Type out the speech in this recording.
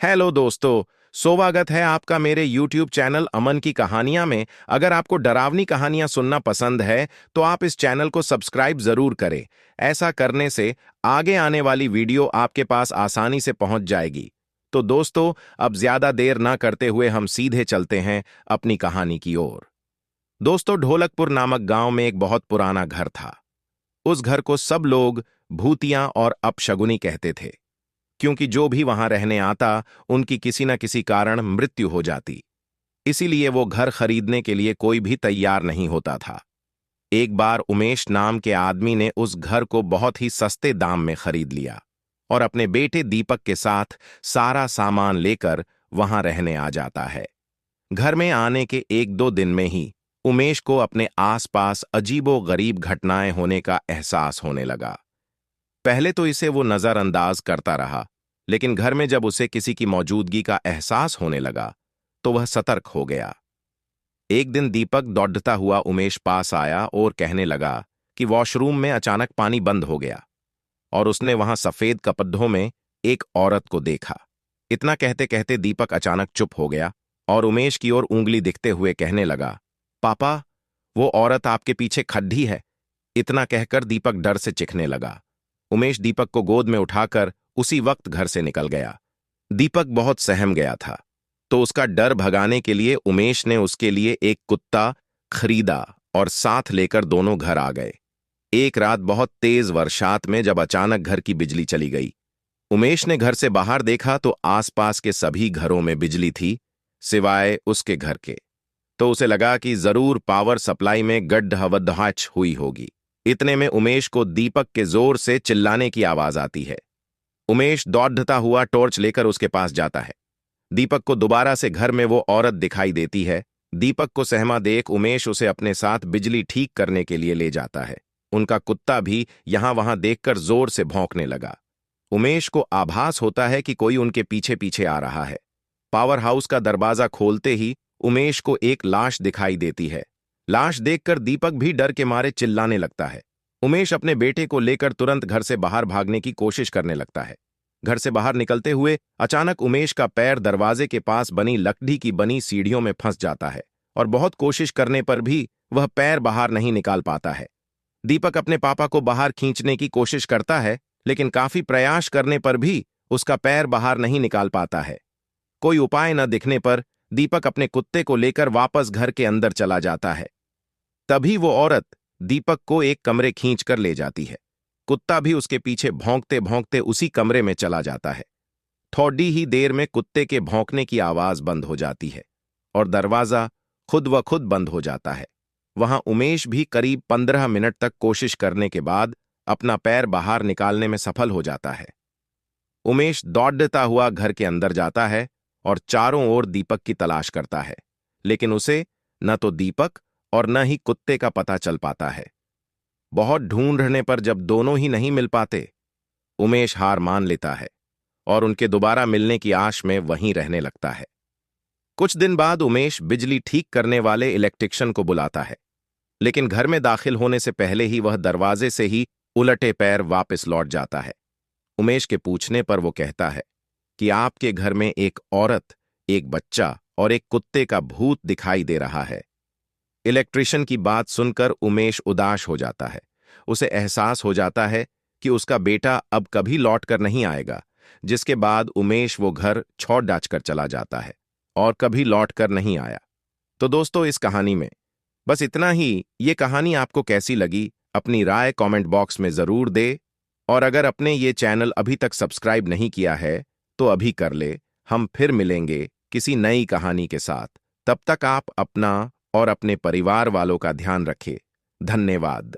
Hello दोस्तों। स्वागत है आपका मेरे YouTube चैनल अमन की कहानियां में। अगर आपको डरावनी कहानियां सुनना पसंद है तो आप इस चैनल को सब्सक्राइब जरूर करें। ऐसा करने से आगे आने वाली वीडियो आपके पास आसानी से पहुंच जाएगी। तो दोस्तों, अब ज्यादा देर ना करते हुए हम सीधे चलते हैं अपनी कहानी की ओर। दोस्तों, ढोलकपुर नामक गांव में एक बहुत पुराना घर था। उस घर को सब लोग भूतिया और अपशगुनी कहते थे, क्योंकि जो भी वहां रहने आता उनकी किसी न किसी कारण मृत्यु हो जाती। इसीलिए वो घर खरीदने के लिए कोई भी तैयार नहीं होता था। एक बार उमेश नाम के आदमी ने उस घर को बहुत ही सस्ते दाम में खरीद लिया और अपने बेटे दीपक के साथ सारा सामान लेकर वहां रहने आ जाता है। घर में आने के एक दो दिन में ही उमेश को अपने आसपास अजीबो गरीब घटनाएं होने का एहसास होने लगा। पहले तो इसे वो नजरअंदाज करता रहा, लेकिन घर में जब उसे किसी की मौजूदगी का एहसास होने लगा तो वह सतर्क हो गया। एक दिन दीपक दौड़ता हुआ उमेश पास आया और कहने लगा कि वॉशरूम में अचानक पानी बंद हो गया और उसने वहां सफेद कपड़ों में एक औरत को देखा। इतना कहते कहते दीपक अचानक चुप हो गया और उमेश की ओर उंगली दिखते हुए कहने लगा, पापा, वो औरत आपके पीछे खड़ी है। इतना कहकर दीपक डर से चिखने लगा। उमेश दीपक को गोद में उठाकर उसी वक्त घर से निकल गया। दीपक बहुत सहम गया था, तो उसका डर भगाने के लिए उमेश ने उसके लिए एक कुत्ता खरीदा और साथ लेकर दोनों घर आ गए। एक रात बहुत तेज बरसात में जब अचानक घर की बिजली चली गई, उमेश ने घर से बाहर देखा तो आसपास के सभी घरों में बिजली थी सिवाय उसके घर के। तो उसे लगा कि जरूर पावर सप्लाई में गड्ढवद्धाच हुई होगी। इतने में उमेश को दीपक के जोर से चिल्लाने की आवाज आती है। उमेश दौड़ता हुआ टॉर्च लेकर उसके पास जाता है। दीपक को दोबारा से घर में वो औरत दिखाई देती है। दीपक को सहमा देख उमेश उसे अपने साथ बिजली ठीक करने के लिए ले जाता है। उनका कुत्ता भी यहां वहां देखकर जोर से भौंकने लगा। उमेश को आभास होता है कि कोई उनके पीछे पीछे आ रहा है। पावर हाउस का दरवाजा खोलते ही उमेश को एक लाश दिखाई देती है। लाश देखकर दीपक भी डर के मारे चिल्लाने लगता है। उमेश अपने बेटे को लेकर तुरंत घर से बाहर भागने की कोशिश करने लगता है। घर से बाहर निकलते हुए अचानक उमेश का पैर दरवाजे के पास बनी लकड़ी की बनी सीढ़ियों में फंस जाता है और बहुत कोशिश करने पर भी वह पैर बाहर नहीं निकाल पाता है। दीपक अपने पापा को बाहर खींचने की कोशिश करता है, लेकिन काफी प्रयास करने पर भी उसका पैर बाहर नहीं निकाल पाता है। कोई उपाय न दिखने पर दीपक अपने कुत्ते को लेकर वापस घर के अंदर चला जाता है। तभी वो औरत दीपक को एक कमरे खींच कर ले जाती है। कुत्ता भी उसके पीछे भौंकते भौंकते उसी कमरे में चला जाता है। थोड़ी ही देर में कुत्ते के भौंकने की आवाज बंद हो जाती है और दरवाजा खुद व खुद बंद हो जाता है। वहां उमेश भी करीब 15 मिनट तक कोशिश करने के बाद अपना पैर बाहर निकालने में सफल हो जाता है। उमेश दौड़ता हुआ घर के अंदर जाता है और चारों ओर दीपक की तलाश करता है, लेकिन उसे न तो दीपक और न ही कुत्ते का पता चल पाता है। बहुत ढूंढने पर जब दोनों ही नहीं मिल पाते, उमेश हार मान लेता है और उनके दोबारा मिलने की आश में वहीं रहने लगता है। कुछ दिन बाद उमेश बिजली ठीक करने वाले इलेक्ट्रिशियन को बुलाता है, लेकिन घर में दाखिल होने से पहले ही वह दरवाजे से ही उलटे पैर वापस लौट जाता है। उमेश के पूछने पर वो कहता है कि आपके घर में एक औरत, एक बच्चा और एक कुत्ते का भूत दिखाई दे रहा है। इलेक्ट्रिशियन की बात सुनकर उमेश उदास हो जाता है। उसे एहसास हो जाता है कि उसका बेटा अब कभी लौट कर नहीं आएगा, जिसके बाद उमेश वो घर छोड़ डाच कर चला जाता है और कभी लौट कर नहीं आया। तो दोस्तों, इस कहानी में बस इतना ही। ये कहानी आपको कैसी लगी, अपनी राय कमेंट बॉक्स में जरूर दे, और अगर अपने ये चैनल अभी तक सब्सक्राइब नहीं किया है तो अभी कर ले। हम फिर मिलेंगे किसी नई कहानी के साथ। तब तक आप अपना और अपने परिवार वालों का ध्यान रखें। धन्यवाद।